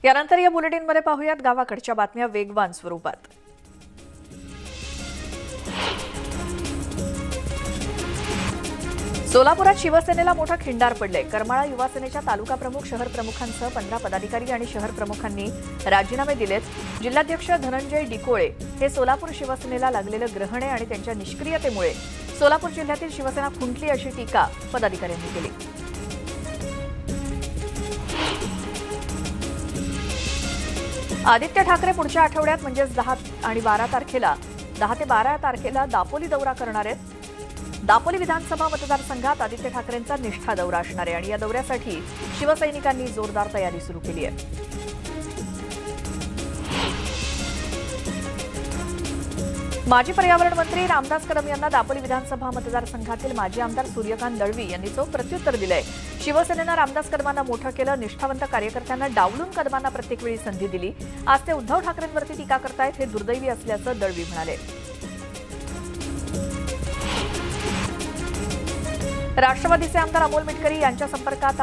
यानंतर या बुलेटिनमध्ये पाहूयात गावाकडच्या बातम्या वेगवान स्वरूपात। सोलापुरात शिवसेनेला मोठा खिंडार पडले। करमाळा युवा सेनेच्या तालुका प्रमुख, शहर प्रमुखांसह 15 पदाधिकारी आणि शहर प्रमुखांनी राजीनामे दिलेत। जिल्हाध्यक्ष धनंजय डिकोळे हे सोलापूर शिवसेनेला लागलेलं ग्रहण आहे आणि त्यांच्या निष्क्रियतेमुळे सोलापूर जिल्ह्यातील शिवसेना खुंटली अशी टीका पदाधिकाऱ्यांनी केली। आदित्य ठाकरे पुढच्या आठवड्यात म्हणजेच 10 ते 12 तारखेला दापोली दौरा करणार आहेत। दापोली विधानसभा मतदारसंघात आदित्य ठाकरेंचा निष्ठा दौरा असणार आहे आणि या दौऱ्यासाठी शिवसैनिकांनी जोरदार तयारी सुरू केली आहे। माजी पर्यावरण मंत्री रामदास कदम यांना दापोली विधानसभा मतदारसंघातील माजी आमदार सूर्यकांत दळवी यांनी चोख प्रत्युत्तर दिलंय। शिवसेनेनं रामदास कदमांना मोठं केलं, निष्ठावंत कार्यकर्त्यांना डावलून कदमांना प्रत्येक वेळी संधी दिली। आज ते उद्धव ठाकरेंवरती टीका करतायत, हे दुर्दैवी असल्याचं दळवी म्हणाले। राष्ट्रवादीचे आमदार अमोल मिटकरी आमच्या संपर्कात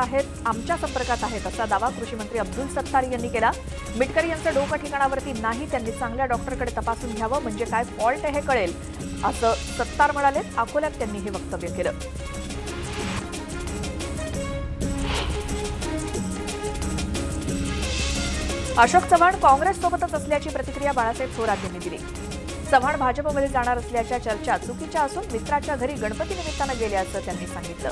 आहेत असा दावा कृषी मंत्री अब्दुल सत्तार यांनी केला। मिटकरी यांचं डोकं ठिकाणावरती नाही, त्यांनी चांगल्या डॉक्टरकडे तपासून घ्यावं, म्हणजे काय फॉल्ट आहे हे कळेल असं सत्तार म्हणाले। अकोल्यात त्यांनी हे वक्तव्य केलं। अशोक चव्हाण काँग्रेससोबतच असल्याची प्रतिक्रिया बाळासाहेब थोरात यांनी दिली। चव्हाण भाजपमध्ये जाणार असल्याच्या चर्चा चुकीच्या असून मित्राच्या घरी गणपती निमित्तानं गेल्याचं त्यांनी सांगितलं।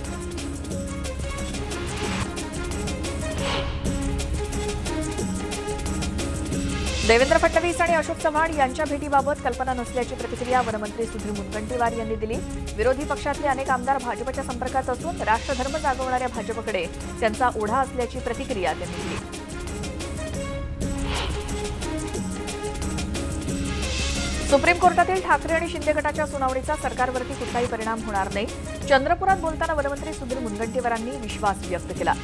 देवेंद्र फडणवीस आणि अशोक चव्हाण यांच्या भेटीबाबत कल्पना नसल्याची प्रतिक्रिया वनमंत्री सुधीर मुनगंटीवार यांनी दिली। विरोधी पक्षातले अनेक आमदार भाजपच्या संपर्कात असून राष्ट्रधर्म जागवणाऱ्या भाजपकडे त्यांचा ओढा असल्याची प्रतिक्रिया त्यांनी दिली। सुप्रीम कोर्टातील ठाकरे आणि शिंदे गटाच्या सुनावणीचा सरकारवरती कुठलाही परिणाम होणार नाही। चंद्रपुरात बोलताना वनमंत्री सुधीर मुनगंटीवारांनी विश्वास व्यक्त केला।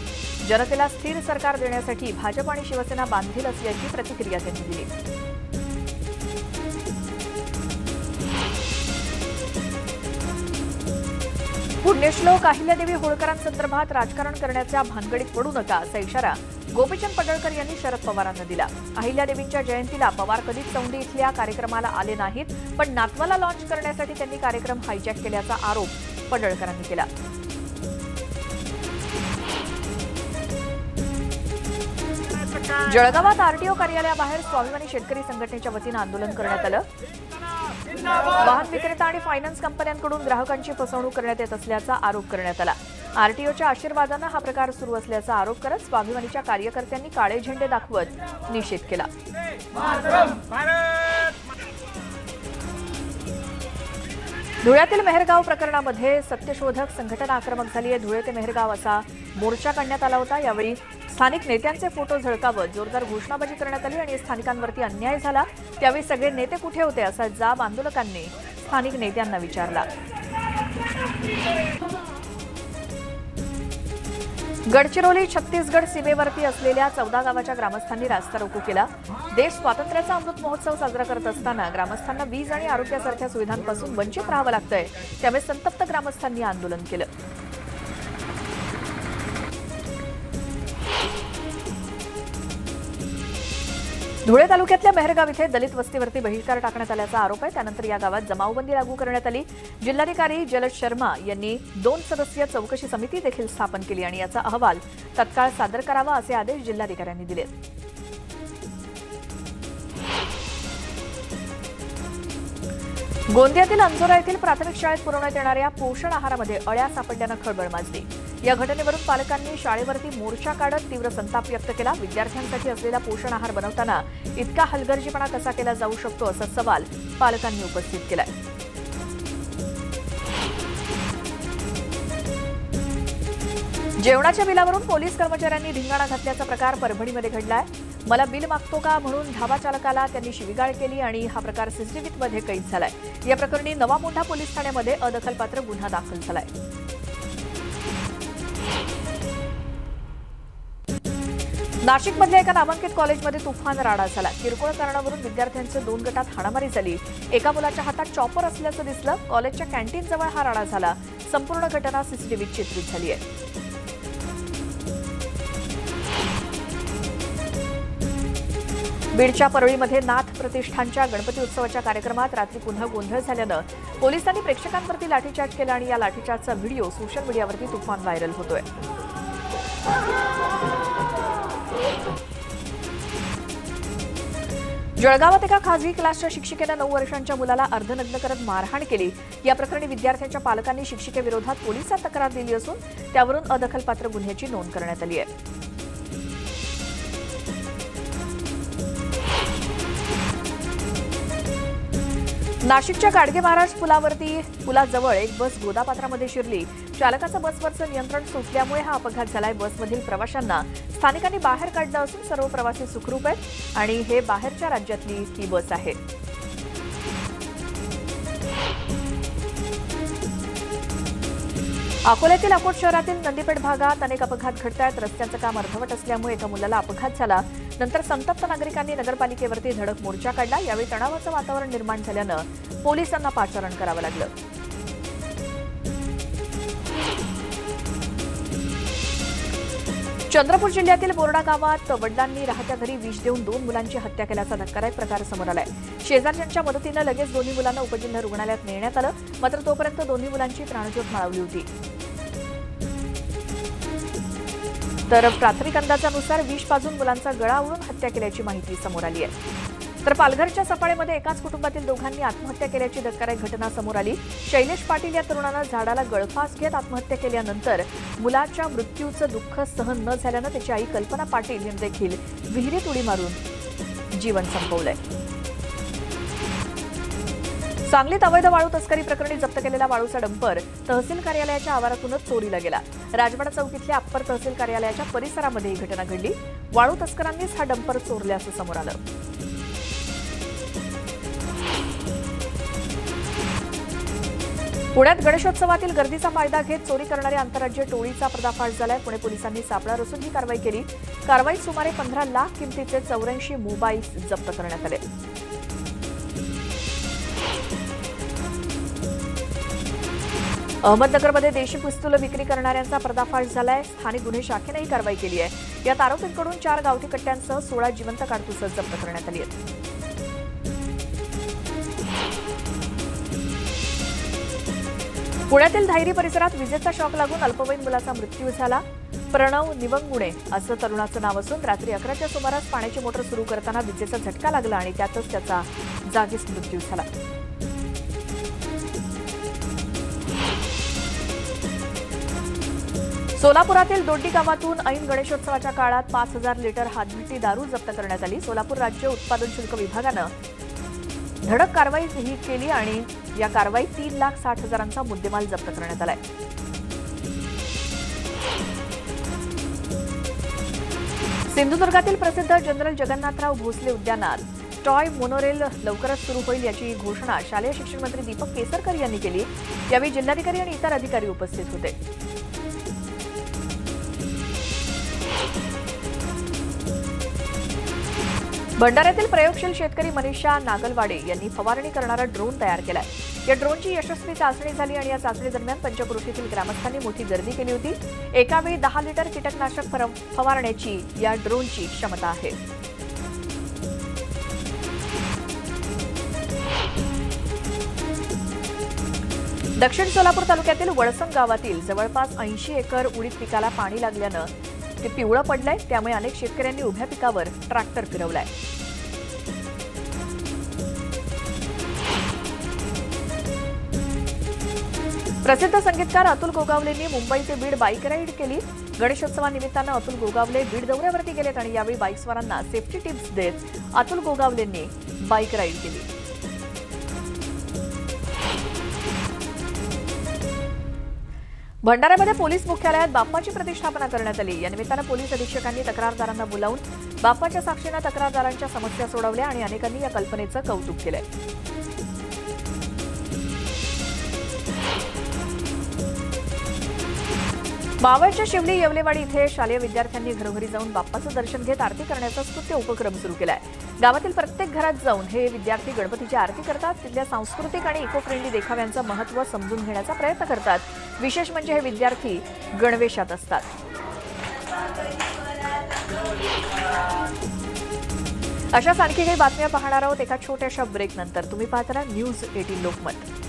जनतेला स्थिर सरकार देण्यासाठी भाजप आणि शिवसेना बांधील असल्याची प्रतिक्रिया त्यांनी दिली। पुण्यश्लोक अहिल्यादेवी होळकरांसंदर्भात राजकारण करण्याच्या भानगडीत पडू नका असा इशारा गोपीचंद पडळकर यांनी शरद पवारांना दिला। अहिल्यादेवींच्या जयंतीला पवार कधीच चौंडी इथल्या कार्यक्रमाला आले नाहीत, पण नातवाला लॉन्च करण्यासाठी त्यांनी कार्यक्रम हायजॅक केल्याचा आरोप पडळकरांनी केला। जळगावात आरटीओ कार्यालयाबाहेर स्वाभिमानी शेतकरी संघटनेच्या वतीनं आंदोलन करण्यात आलं। वाहन विक्रेता आणि फायनान्स कंपन्यांकडून ग्राहकांची फसवणूक करण्यात येत असल्याचा आरोप करण्यात आला। आरटीओच्या आशीर्वादानं हा प्रकार सुरू असल्याचा आरोप करत स्वाभिमानीच्या कार्यकर्त्यांनी काळे झेंडे दाखवत निषेध केला। धुळ्यातील मेहरगाव प्रकरणामध्ये सत्यशोधक संघटना आक्रमक झाली आहे। धुळे ते मेहरगाव असा मोर्चा काढण्यात आला होता। यावेळी स्थानिक नेत्यांचे फोटो झळकावत जोरदार घोषणाबाजी करण्यात आली आणि स्थानिकांवरती अन्याय झाला। त्यावेळी सगळे नेते कुठे होते असा जाब आंदोलकांनी स्थानिक नेत्यांना विचारला। गडचिरोली छत्तीसगड सीमेवरती असलेल्या 14 गावाच्या ग्रामस्थांनी रास्ता रोको केला। देश स्वातंत्र्याचा अमृत महोत्सव साजरा करत असताना ग्रामस्थांना वीज आणि आरोग्यासारख्या सुविधांपासून वंचित राहावं लागतंय, त्यामुळे संतप्त ग्रामस्थांनी आंदोलन केलं। धुळे तालुक्यातल्या मेहरगाव इथे दलित वस्तीवरती बहिष्कार टाकण्यात आल्याचा आरोप आहे। त्यानंतर या गावात जमावबंदी लागू करण्यात आली। जिल्हाधिकारी जलज शर्मा यांनी 2 सदस्यीय चौकशी समिती देखील स्थापन केली आणि याचा अहवाल तत्काळ सादर करावा असे आदेश जिल्हाधिकाऱ्यांनी दिले। गोंदियातील अंजोरा येथील प्राथमिक शाळेत पुरवण्यात येणाऱ्या पोषण आहारामध्ये अळ्या सापडल्यानं खळबळ माजली। या घटनेवरून पालकांनी शाळेवरती मोर्चा काढत तीव्र संताप व्यक्त केला। विद्यार्थ्यांसाठी असलेला पोषण आहार बनवताना इतका हलगर्जीपणा कसा केला जाऊ शकतो असा सवाल पालकांनी उपस्थित केलाय। जेवणाच्या बिलावरून पोलीस कर्मचाऱ्यांनी धिंगाणा घातल्याचा प्रकार परभणीमध्ये घडलाय। मला बिल मागतो का म्हणून धाबा चालकाला त्यांनी शिवीगाळ केली आणि हा प्रकार सीसीटीव्हीमध्ये कैद झालाय। या प्रकरणी नवा मोंढा पोलीस ठाण्यामध्ये अदखलपात्र गुन्हा दाखल झालाय। नाशिकमधल्या एका नामांकित कॉलेजमध्ये तुफान राडा झाला। किरकोळ कारणावरून विद्यार्थ्यांचे 2 गटात हाणामारी झाली। एका मुलाच्या हातात चॉपर असल्याचं दिसलं। कॉलेजच्या कॅन्टीनजवळ हा राडा झाला। संपूर्ण घटना सीसीटीव्हीत चित्रित झाली आहे। बीडच्या परळीमध्ये नाथ प्रतिष्ठानच्या गणपती उत्सवाच्या कार्यक्रमात रात्री पुन्हा गोंधळ झाल्यानं पोलिसांनी प्रेक्षकांवरती लाठीचार्ज केला आणि या लाठीचार्जचा व्हिडिओ सोशल मीडियावरती तुफान व्हायरल होतोय. जळगावात एका खासगी क्लासच्या शिक्षिकेनं 9 वर्षांच्या मुलाला अर्धनग्न करत मारहाण केली. या प्रकरणी विद्यार्थ्यांच्या पालकांनी शिक्षिकेविरोधात पोलिसात तक्रार दिली असून त्यावरून अदखलपात्र गुन्ह्याची नोंद करण्यात आली आहे. नाशिकच्या गाडगे महाराज पुलाजवळ एक बस गोदापात्रामध्ये शिरली. चालकाचं बसवरचं नियंत्रण सुटल्यामुळे हा अपघात झालाय. बसमधील प्रवाशांना स्थानिकांनी बाहेर काढलं असून सर्व प्रवासी सुखरूप आहेत आणि हे बाहेरच्या राज्यातली ही बस आहे. अकोल्यातील अकोट शहरातील नंदीपेठ भागात अनेक अपघात घडत आहेत. रस्त्यांचं काम अर्धवट असल्यामुळे एका मुलाला अपघात झाला. नंतर संतप्त नागरिकांनी नगरपालिकेवरती धडक मोर्चा काढला. यावेळी तणावाचं वातावरण निर्माण झाल्यानं पोलिसांना पाचारण करावं लागलं. चंद्रपूर जिल्ह्यातील बोर्डा गावात वडिलांनी राहत्या घरी विष देऊन 2 मुलांची हत्या केल्याचा धक्कादायक प्रकार समोर आलाय. शेजारच्यांच्या मदतीनं लगेच दोन्ही मुलांना उपजिल्हा रुग्णालयात नेण्यात आलं. मात्र तोपर्यंत दोन्ही मुलांची प्राणज्योत माळवली होती. तर प्राथमिक अंदाजानुसार विष पाजून मुलांचा गळा आवळून हत्या केल्याची माहिती समोर आली आहे. तर पालघरच्या सफाळेमध्ये एकाच कुटुंबातील दोघांनी आत्महत्या केल्याची धक्कादायक घटना समोर आली. शैलेश पाटील या तरुणानं झाडाला गळफास घेत आत्महत्या केल्यानंतर मुलाच्या मृत्यूचं दुःख सहन न झाल्यानं त्याची आई कल्पना पाटील यांनी देखील विहिरीत उडी मारून जीवन संपवलंय. सांगलीत अवैध वाळू तस्करी प्रकरणी जप्त केलेला वाळूचा डंपर तहसील कार्यालयाच्या आवारातूनच चोरीला गेला. राजवाडा चौक इथल्या अप्पर तहसील कार्यालयाच्या परिसरामध्ये ही घटना घडली. वाळू तस्करांनीच हा डंपर चोरल्याचं समोर आलं. पुण्यात गणेशोत्सवातील गर्दीचा फायदा घेत चोरी करणाऱ्या आंतरराज्य टोळीचा पर्दाफाश झालाय. पुणे पोलिसांनी सापळा रचून ही कारवाई केली. कारवाईत सुमारे 15 लाख किमतीचे 84 मोबाईल्स जप्त करण्यात आले. अहमदनगरमध्ये देशी पिस्तूल विक्री करणाऱ्यांचा पर्दाफाश झालाय. स्थानिक गुन्हे शाखेने ही कारवाई केली आहे. यात आरोपींकडून 4 गावठी कट्ट्यांसह 16 जिवंत काडतुसं जप्त करण्यात आली आहेत. पुण्यातील धायरी परिसरात विजेचा शॉक लागून अल्पवयीन मुलाचा मृत्यू झाला. प्रणव निवंगुणे असं तरुणाचं नाव असून रात्री 11च्या सुमारास पाण्याची मोटर सुरू करताना विजेचा झटका लागला आणि त्यातच त्याचा जागीच मृत्यू झाला. सोलापुरातील दोड्डी गावातून ऐन गणेशोत्सवाच्या काळात 5,000 लिटर हातभट्टी दारू जप्त करण्यात आली. सोलापूर राज्य उत्पादन शुल्क विभागानं धडक कारवाई ही केली आणि या कारवाईत 3,60,000चा मुद्देमाल जप्त करण्यात आलाय. सिंधुदुर्गातील प्रसिद्ध जनरल जगन्नाथराव भोसले उद्यानात टॉय मोनोरेल लवकरच सुरू होईल याची घोषणा शालेय शिक्षण मंत्री दीपक केसरकर यांनी केली. यावेळी जिल्हाधिकारी आणि इतर अधिकारी उपस्थित होते. भंडाऱ्यातील प्रयोगशील शेतकरी मनीषा नागलवाडे यांनी फवारणी करणारा ड्रोन तयार केलाय. या ड्रोनची यशस्वी चाचणी झाली आणि या चाचणी दरम्यान पंचक्रोशीतील ग्रामस्थांनी मोठी गर्दी केली होती. एकावेळी 10 लिटर कीटकनाशक फवारण्याची या ड्रोनची क्षमता आहे. दक्षिण सोलापूर तालुक्यातील वळसंग गावातील जवळपास 80 एकर उडीद पिकाला पाणी लागल्यानं ते पिवळं पडलंय. त्यामुळे अनेक शेतकऱ्यांनी उभ्या पिकावर ट्रॅक्टर फिरवलाय. प्रसिद्ध संगीतकार अतुल गोगावलेंनी मुंबई ते बीड बाईक राईड केली. गणेशोत्सवानिमित्तानं अतुल गोगावले बीड दौऱ्यावरती गेलेत आणि यावेळी बाईकस्वारांना सेफ्टी टिप्स देत अतुल गोगावलेंनी बाईक राईड केली. भंडाऱ्यामध्ये पोलीस मुख्यालयात बाप्पाची प्रतिष्ठापना करण्यात आली. या निमित्तानं पोलीस अधीक्षकांनी तक्रारदारांना बोलावून बाप्पाच्या साक्षीनं तक्रारदारांच्या समस्या सोडवल्या आणि अनेकांनी या कल्पनेचं कौतुक केलंय. मावळच्या शिवली येवलेवाडी इथे शालेय विद्यार्थ्यांनी घरोघरी जाऊन बाप्पाचं दर्शन घेत आरती करण्याचा स्तुत्य उपक्रम सुरू केलाय. गावातील प्रत्येक घरात जाऊन हे विद्यार्थी गणपतीची आरती करतात. तिथल्या सांस्कृतिक आणि इको फ्रेंडली देखाव्यांचं महत्त्व समजून घेण्याचा प्रयत्न करतात. विशेष म्हणजे हे विद्यार्थी गणवेशात असतात. अशाच आणखी काही बातम्या पाहणार आहोत एका छोट्याशा ब्रेक नंतर. तुम्ही पाहता न्यूज 18 लोकमत.